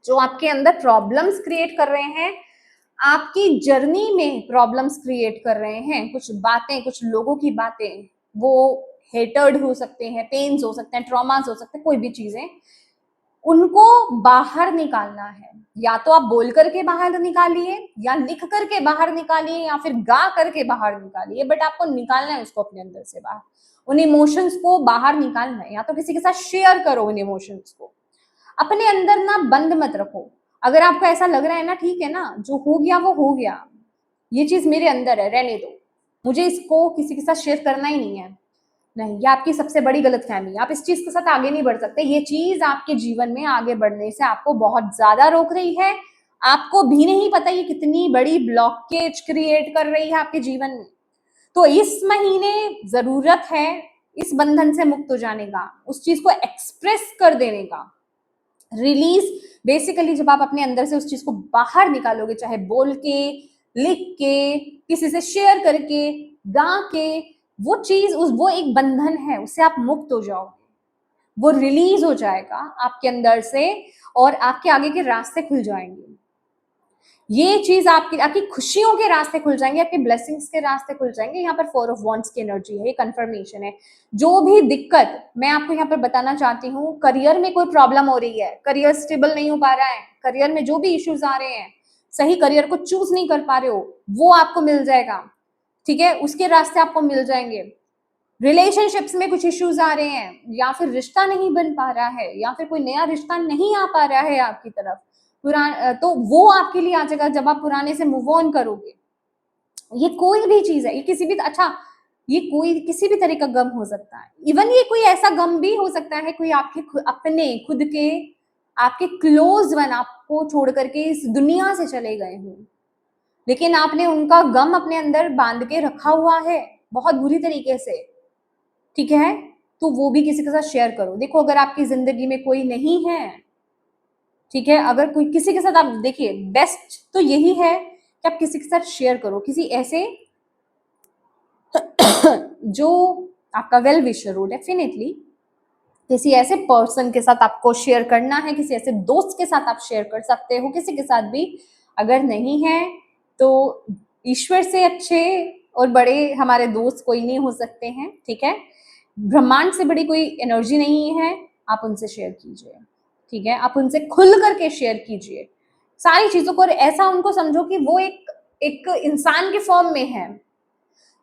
जो आपके अंदर प्रॉब्लम्स क्रिएट कर रहे हैं, आपकी जर्नी में प्रॉब्लम्स क्रिएट कर रहे हैं। कुछ बातें, कुछ लोगों की बातें, वो हेटर्ड हो सकते हैं, पेन्स हो सकते हैं, ट्रॉमास हो सकते हैं, कोई भी चीजें, उनको बाहर निकालना है। या तो आप बोल करके बाहर निकालिए, या लिख करके बाहर निकालिए, या फिर गा करके बाहर निकालिए, बट आपको निकालना है उसको अपने अंदर से बाहर। उन इमोशंस को बाहर निकालना है, या तो किसी के साथ शेयर करो उन इमोशंस को, अपने अंदर ना बंद मत रखो। अगर आपको ऐसा लग रहा है ना, ठीक है ना, जो हो गया वो हो गया, ये चीज मेरे अंदर है, रहने दो, मुझे इसको किसी के साथ शेयर करना ही नहीं है, नहीं, ये आपकी सबसे बड़ी गलतफहमी। आप इस चीज के साथ आगे नहीं बढ़ सकते। ये चीज आपके जीवन में आगे बढ़ने से आपको बहुत ज्यादा रोक रही है। आपको भी नहीं पता ये कितनी बड़ी ब्लॉकेज क्रिएट कर रही है आपके जीवन में। तो इस महीने जरूरत है इस बंधन से मुक्त हो जाने का, उस चीज को एक्सप्रेस कर देने का, रिलीज। बेसिकली जब आप अपने अंदर से उस चीज को बाहर निकालोगे, चाहे बोल के, लिख के, किसी से शेयर करके, गा के, वो चीज, वो एक बंधन है, उससे आप मुक्त हो जाओगे, वो रिलीज हो जाएगा आपके अंदर से, और आपके आगे के रास्ते खुल जाएंगे। ये चीज आपकी खुशियों के रास्ते खुल जाएंगे, आपके ब्लेसिंग्स के रास्ते खुल जाएंगे। यहाँ पर 4 ऑफ वॉन्ड्स की एनर्जी है, ये कंफर्मेशन है। जो भी दिक्कत मैं आपको यहाँ पर बताना चाहती हूँ, करियर में कोई प्रॉब्लम हो रही है, करियर स्टेबल नहीं हो पा रहा है, करियर में जो भी इश्यूज आ रहे हैं, सही करियर को चूज नहीं कर पा रहे हो, वो आपको मिल जाएगा, ठीक है, उसके रास्ते आपको मिल जाएंगे। रिलेशनशिप्स में कुछ इश्यूज आ रहे हैं, या फिर रिश्ता नहीं बन पा रहा है, या फिर कोई नया रिश्ता नहीं आ पा रहा है आपकी तरफ, तो वो आपके लिए आ जाएगा जब आप पुराने से मूव ऑन करोगे। ये कोई भी चीज है, ये किसी भी, अच्छा, ये कोई किसी भी तरह का गम हो सकता है, इवन ये कोई ऐसा गम भी हो सकता है, कोई आपके अपने खुद के, आपके क्लोज वन आपको छोड़ करके इस दुनिया से चले गए हों, लेकिन आपने उनका गम अपने अंदर बांध के रखा हुआ है बहुत बुरी तरीके से, ठीक है। तो वो भी किसी के साथ शेयर करो। देखो, अगर आपकी जिंदगी में कोई नहीं है, ठीक है, अगर कोई किसी के साथ, आप देखिए, बेस्ट तो यही है कि आप किसी के साथ शेयर करो, किसी ऐसे जो आपका वेल विशर हो, डेफिनेटली किसी ऐसे पर्सन के साथ आपको शेयर करना है, किसी ऐसे दोस्त के साथ आप शेयर कर सकते हो, किसी के साथ भी। अगर नहीं है तो ईश्वर से अच्छे और बड़े हमारे दोस्त कोई नहीं हो सकते हैं, ठीक है। ब्रह्मांड से बड़ी कोई एनर्जी नहीं है, आप उनसे शेयर कीजिए, ठीक है, आप उनसे खुल करके शेयर कीजिए सारी चीजों को, और ऐसा उनको समझो कि वो एक इंसान के फॉर्म में है,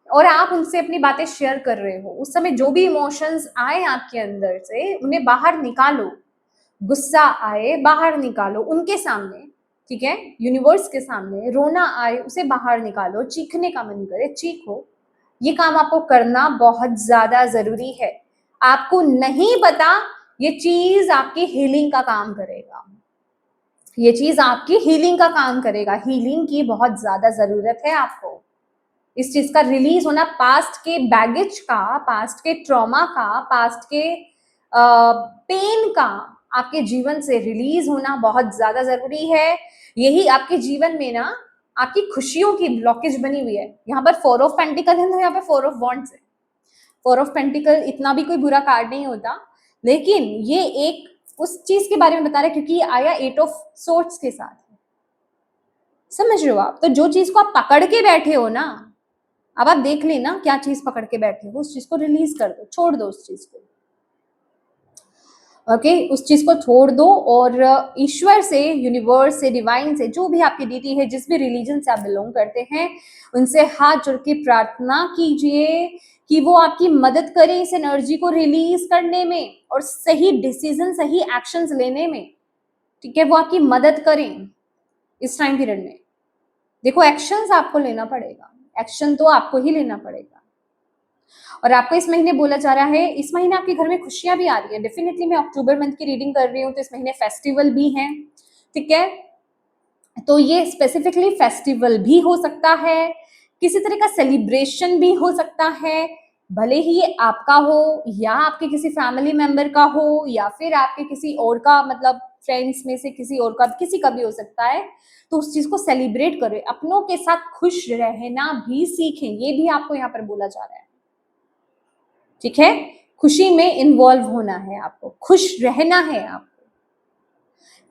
और आप उनसे अपनी बातें शेयर कर रहे हो। उस समय जो भी इमोशंस आए आपके अंदर से, उन्हें बाहर निकालो। गुस्सा आए, बाहर निकालो उनके सामने, ठीक है, यूनिवर्स के सामने। रोना आए, उसे बाहर निकालो। चीखने का मन करे, चीखो, ये काम आपको करना बहुत ज्यादा जरूरी है। आपको नहीं पता, ये चीज आपकी हीलिंग का काम करेगा, ये चीज आपकी हीलिंग का काम करेगा। हीलिंग की बहुत ज्यादा जरूरत है आपको। इस चीज का रिलीज होना, पास्ट के बैगेज का, पास्ट के ट्रॉमा का, पास्ट के पेन का आपके जीवन से रिलीज होना बहुत ज्यादा जरूरी है। यही आपके जीवन में ना आपकी खुशियों की ब्लॉकेज बनी हुई है। यहाँ पर 4 ऑफ पेंटिकल है, तो यहाँ पर 4 ऑफ वॉन्ड्स है। 4 ऑफ पेंटिकल इतना भी कोई बुरा कार्ड नहीं होता, लेकिन ये एक उस चीज के बारे में बता रहा है, क्योंकि ये आया 8 ऑफ सोर्ड्स के साथ। समझ रहे हो आप? तो जो चीज को आप पकड़ के बैठे हो ना, अब आप देख लेना क्या चीज पकड़ के बैठे हो, उस चीज को रिलीज कर दो, छोड़ दो उस चीज को। ओके, उस चीज को छोड़ दो और ईश्वर से, यूनिवर्स से, डिवाइन से, जो भी आपकी डीटी है, जिस भी रिलीजन से आप बिलोंग करते हैं, उनसे हाथ जोड़ के प्रार्थना कीजिए कि वो आपकी मदद करें इस एनर्जी को रिलीज करने में और सही डिसीजन, सही एक्शंस लेने में। ठीक है, वो आपकी मदद करें इस टाइम पीरियड में। देखो, एक्शंस आपको लेना पड़ेगा, एक्शन तो आपको ही लेना पड़ेगा। और आपको इस महीने बोला जा रहा है, इस महीने आपके घर में खुशियां भी आ रही है। डेफिनेटली मैं अक्टूबर मंथ की रीडिंग कर रही हूँ, तो इस महीने फेस्टिवल भी हैं। ठीक है, तो ये स्पेसिफिकली फेस्टिवल भी हो सकता है, किसी तरह का सेलिब्रेशन भी हो सकता है, भले ही ये आपका हो या आपके किसी फैमिली मेंबर का हो या फिर आपके किसी और का, मतलब फ्रेंड्स में से किसी और का, किसी का भी हो सकता है। तो उस चीज को सेलिब्रेट करें, अपनों के साथ खुश रहना भी सीखें, ये भी आपको यहाँ पर बोला जा रहा है। ठीक है, खुशी में इन्वॉल्व होना है, आपको खुश रहना है आपको,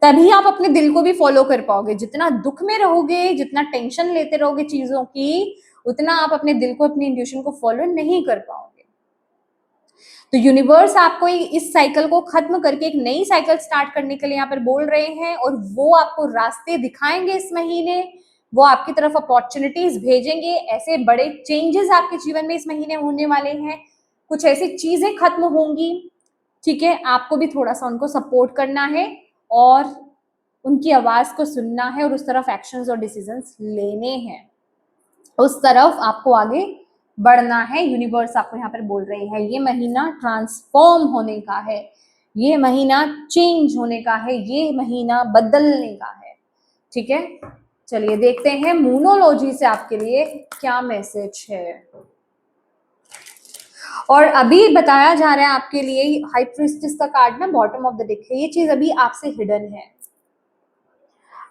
तभी आप अपने दिल को भी फॉलो कर पाओगे। जितना दुख में रहोगे, जितना टेंशन लेते रहोगे चीजों की, उतना आप अपने दिल को, अपनी इंट्यूशन को फॉलो नहीं कर पाओगे। तो यूनिवर्स आपको इस साइकिल को खत्म करके एक नई साइकिल स्टार्ट करने के लिए यहाँ पर बोल रहे हैं, और वो आपको रास्ते दिखाएंगे इस महीने, वो आपकी तरफ अपॉर्चुनिटीज भेजेंगे। ऐसे बड़े चेंजेस आपके जीवन में इस महीने होने वाले हैं, कुछ ऐसी चीजें खत्म होंगी। ठीक है, आपको भी थोड़ा सा उनको सपोर्ट करना है और उनकी आवाज को सुनना है और उस तरफ एक्शंस और डिसीजंस लेने हैं, उस तरफ आपको आगे बढ़ना है। यूनिवर्स आपको यहाँ पर बोल रहे हैं, ये महीना ट्रांसफॉर्म होने का है, ये महीना चेंज होने का है, ये महीना बदलने का है। ठीक है, चलिए देखते हैं मूनोलॉजी से आपके लिए क्या मैसेज है। और अभी बताया जा रहा है आपके लिए, हाई प्रीस्टेस का कार्ड ना बॉटम ऑफ द डेक है, ये चीज अभी आपसे हिडन है,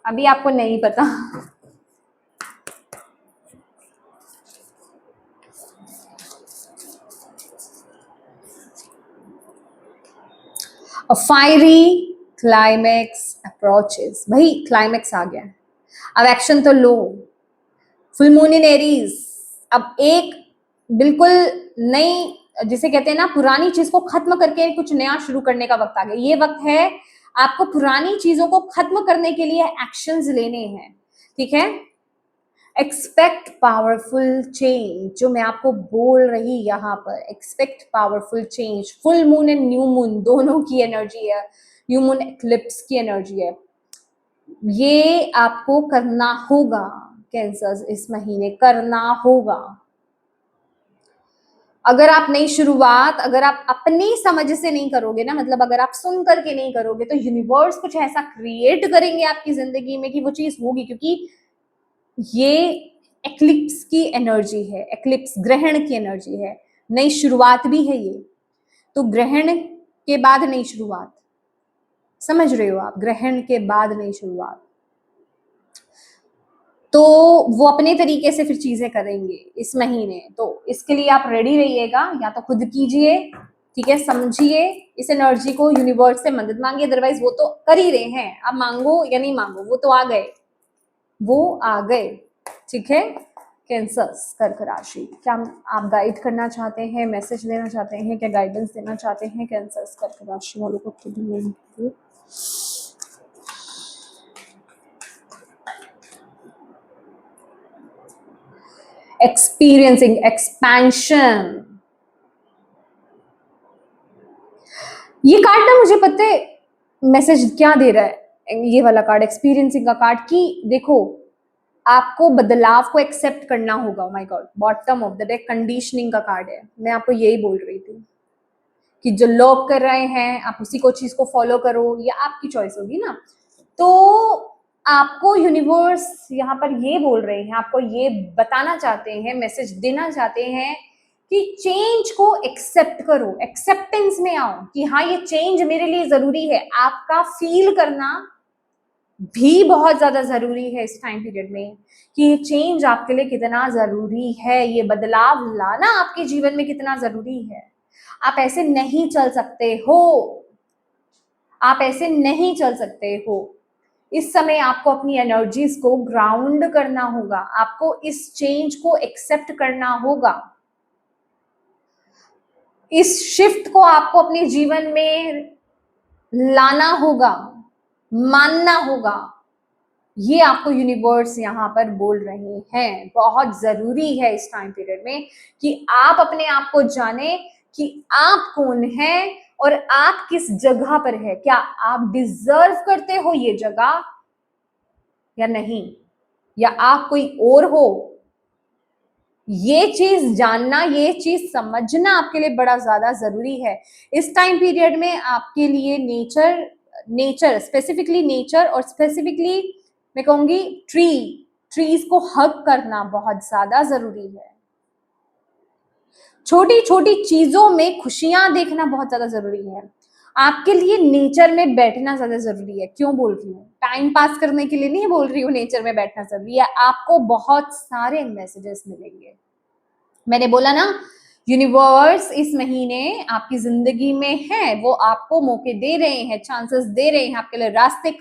अभी आपको नहीं पता। फायरी क्लाइमैक्स अप्रोचेस, भाई क्लाइमैक्स आ गया, अब एक्शन तो लो। फुल मून इन एरीज, अब एक बिल्कुल नई, जिसे कहते हैं ना, पुरानी चीज को खत्म करके कुछ नया शुरू करने का वक्त आ गया। ये वक्त है आपको पुरानी चीजों को खत्म करने के लिए एक्शंस लेने हैं। ठीक है, एक्सपेक्ट पावरफुल चेंज, जो मैं आपको बोल रही यहाँ पर, expect powerful change. Full moon and new moon दोनों की एनर्जी है, न्यू मून एक्लिप्स की एनर्जी है, ये आपको करना होगा कैंसर्स, इस महीने करना होगा। अगर आप नई शुरुआत, अगर आप अपनी समझ से नहीं करोगे ना, मतलब अगर आप सुन करके नहीं करोगे, तो यूनिवर्स कुछ ऐसा क्रिएट करेंगे आपकी जिंदगी में कि वो चीज होगी, क्योंकि ये एक्लिप्स की एनर्जी है, एक्लिप्स ग्रहण की एनर्जी है, नई शुरुआत भी है ये। तो ग्रहण के बाद नई शुरुआत, समझ रहे हो आप, ग्रहण के बाद नई शुरुआत, तो वो अपने तरीके से फिर चीजें करेंगे इस महीने। तो इसके लिए आप रेडी रहिएगा, या तो खुद कीजिए, ठीक है, समझिए इस एनर्जी को, यूनिवर्स से मदद मांगिए, अदरवाइज वो तो कर ही रहे हैं, अब मांगो या नहीं मांगो, वो तो आ गए, वो आ गए। ठीक है, कैंसर्स, कर्क राशि, क्या आप गाइड करना चाहते हैं, मैसेज देना चाहते हैं, क्या गाइडेंस देना चाहते हैं कैंसर्स, कर्क राशि वालों को? एक्सपीरियंसिंग एक्सपेंशन, ये कार्ड ना मुझे पता है मैसेज क्या दे रहा है, ये वाला कार्ड एक्सपीरियंसिंग का कार्ड, कि देखो आपको बदलाव को एक्सेप्ट करना होगा। My God, bottom of the deck conditioning का कार्ड है। मैं आपको यही बोल रही थी कि जो लोग कर रहे हैं आप उसी को चीज को फॉलो करो, या आपकी चॉइस होगी ना। तो आपको यूनिवर्स यहाँ पर ये बोल रहे हैं, आपको ये बताना चाहते हैं, मैसेज देना चाहते हैं कि चेंज को एक्सेप्ट करो, एक्सेप्टेंस में आओ कि हाँ ये चेंज मेरे लिए जरूरी है। आपका फील करना भी बहुत ज्यादा जरूरी है इस टाइम पीरियड में कि ये चेंज आपके लिए कितना जरूरी है, ये बदलाव लाना आपके जीवन में कितना जरूरी है। आप ऐसे नहीं चल सकते हो, आप ऐसे नहीं चल सकते हो। इस समय आपको अपनी एनर्जीज को ग्राउंड करना होगा, आपको इस चेंज को एक्सेप्ट करना होगा, इस शिफ्ट को आपको अपने जीवन में लाना होगा, मानना होगा। ये आपको यूनिवर्स यहाँ पर बोल रहे हैं। बहुत जरूरी है इस टाइम पीरियड में कि आप अपने आप को जाने कि आप कौन हैं और आप किस जगह पर है। क्या आप डिजर्व करते हो ये जगह या नहीं, या आप कोई और हो। ये चीज जानना, ये चीज समझना आपके लिए बड़ा ज्यादा जरूरी है। इस टाइम पीरियड में आपके लिए नेचर स्पेसिफिकली नेचर और स्पेसिफिकली मैं कहूंगी ट्रीज को हग करना बहुत ज्यादा जरूरी है। छोटी छोटी चीजों में खुशियां देखना बहुत ज्यादा जरूरी है। आपके लिए नेचर में बैठना ज्यादा जरूरी है। क्यों बोल रही हूँ? टाइम पास करने के लिए नहीं बोल रही हूँ नेचर में बैठना जरूरी है। आपको बहुत सारे मैसेजेस मिलेंगे। मैंने बोला ना, यूनिवर्स इस महीने आपकी जिंदगी में है, वो आपको मौके दे रहे हैं, चांसेस दे रहे हैं, आपके लिए रास्ते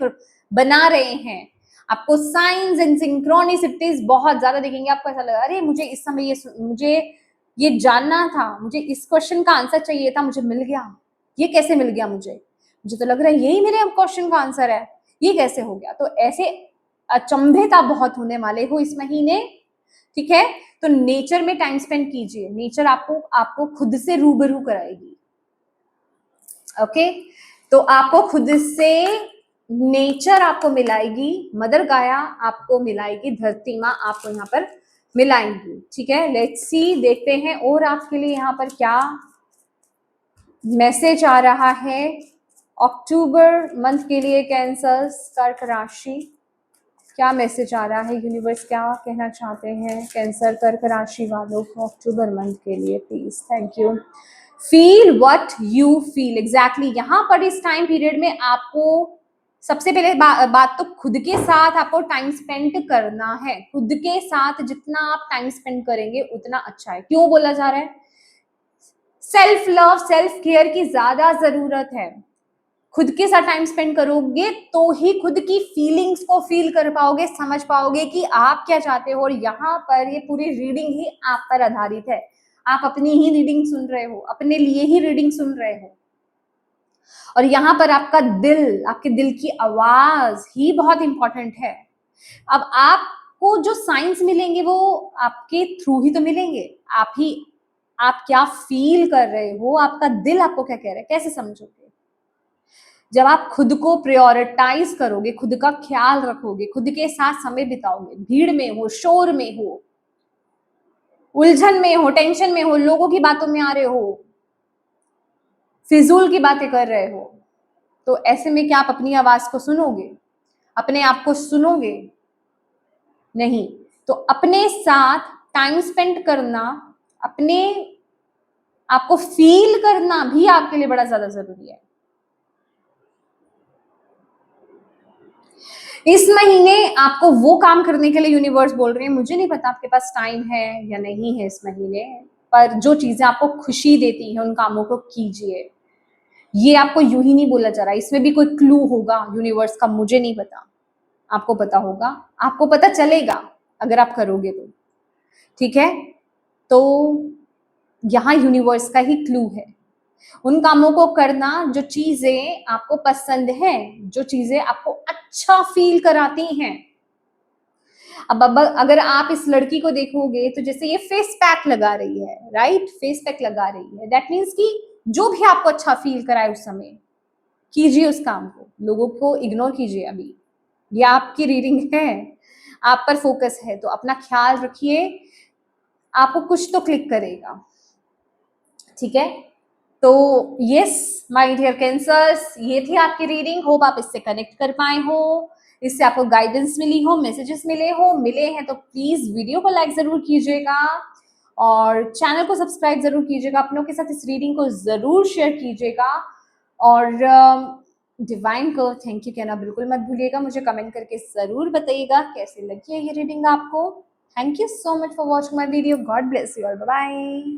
बना रहे हैं। आपको साइंस एंड सिंक्रोनिसिटीज बहुत ज्यादा दिखेंगे। आपको ऐसा लगा अरे मुझे इस समय मुझे ये जानना था, मुझे इस क्वेश्चन का आंसर चाहिए था, मुझे मिल गया। ये कैसे मिल गया? मुझे तो लग रहा है यही मेरे क्वेश्चन का आंसर है, ये कैसे हो गया? तो ऐसे अचंभित आप बहुत होने वाले हो इस महीने। ठीक है, तो नेचर में टाइम स्पेंड कीजिए। नेचर आपको खुद से रूबरू कराएगी। ओके, तो आपको खुद से नेचर आपको मिलाएगी, मदर गाया आपको मिलाएगी, धरती माँ आपको यहाँ पर मिलाएंगी। ठीक है, लेट्स सी, देखते हैं और आपके लिए यहाँ पर क्या मैसेज आ रहा है अक्टूबर मंथ के लिए। कैंसर, कर्क राशि, क्या मैसेज आ रहा है? यूनिवर्स क्या कहना चाहते हैं कैंसर कर्क राशि वालों को अक्टूबर मंथ के लिए? Please, thank you. Feel what you feel exactly. यहाँ पर इस टाइम पीरियड में आपको सबसे पहले बात तो खुद के साथ आपको टाइम स्पेंड करना है। खुद के साथ जितना आप टाइम स्पेंड करेंगे उतना अच्छा है। क्यों बोला जा रहा है? सेल्फ लव, सेल्फ केयर की ज्यादा जरूरत है। खुद के साथ टाइम स्पेंड करोगे तो ही खुद की फीलिंग्स को फील कर पाओगे, समझ पाओगे कि आप क्या चाहते हो। और यहाँ पर ये पूरी रीडिंग ही आप पर आधारित है। आप अपनी ही रीडिंग सुन रहे हो, अपने लिए ही रीडिंग सुन रहे हो। और यहाँ पर आपका दिल, आपके दिल की आवाज ही बहुत इंपॉर्टेंट है। अब आपको जो साइंस मिलेंगे वो आपके थ्रू ही तो मिलेंगे। आप क्या फील कर रहे हो, आपका दिल आपको क्या कह रहा है, कैसे समझोगे? जब आप खुद को प्रायोरिटाइज करोगे, खुद का ख्याल रखोगे, खुद के साथ समय बिताओगे, भीड़ में हो, शोर में हो, उलझन में हो, टेंशन में हो, लोगों की बातों में आ रहे हो, फिजूल की बातें कर रहे हो, तो ऐसे में क्या आप अपनी आवाज को सुनोगे? अपने आप को सुनोगे? नहीं। तो अपने साथ टाइम स्पेंड करना, अपने आपको फील करना भी आपके लिए बड़ा ज्यादा जरूरी है। इस महीने आपको वो काम करने के लिए यूनिवर्स बोल रहे हैं। मुझे नहीं पता आपके पास टाइम है या नहीं है इस महीने, पर जो चीजें आपको खुशी देती हैं उन कामों को कीजिए। ये आपको यूं ही नहीं बोला जा रहा, इसमें भी कोई क्लू होगा यूनिवर्स का, मुझे नहीं पता। आपको पता होगा, आपको पता चलेगा अगर आप करोगे तो। ठीक है, तो यहाँ यूनिवर्स का ही क्लू है। उन कामों को करना जो चीजें आपको पसंद है, जो चीजें आपको अच्छा फील कराती हैं। अब अगर आप इस लड़की को देखोगे तो जैसे ये फेस पैक लगा रही है, राइट, फेस पैक लगा रही है, दैट मीन्स कि जो भी आपको अच्छा फील कराए उस समय कीजिए उस काम को। लोगों को इग्नोर कीजिए। अभी ये आपकी रीडिंग है, आप पर फोकस है, तो अपना ख्याल रखिए, आपको कुछ तो क्लिक करेगा, ठीक है। तो यस माय डियर कैंसर्स, ये थी आपकी रीडिंग। होप आप इससे कनेक्ट कर पाए हो, इससे आपको गाइडेंस मिली हो, मैसेजेस मिले हैं तो प्लीज वीडियो को लाइक जरूर कीजिएगा और चैनल को सब्सक्राइब जरूर कीजिएगा, अपनों के साथ इस रीडिंग को जरूर शेयर कीजिएगा और डिवाइन को थैंक यू कहना बिल्कुल मत भूलिएगा। मुझे कमेंट करके जरूर बताइएगा कैसी लगी है ये रीडिंग आपको। Thank you so much for watching my video. God bless you all, bye bye.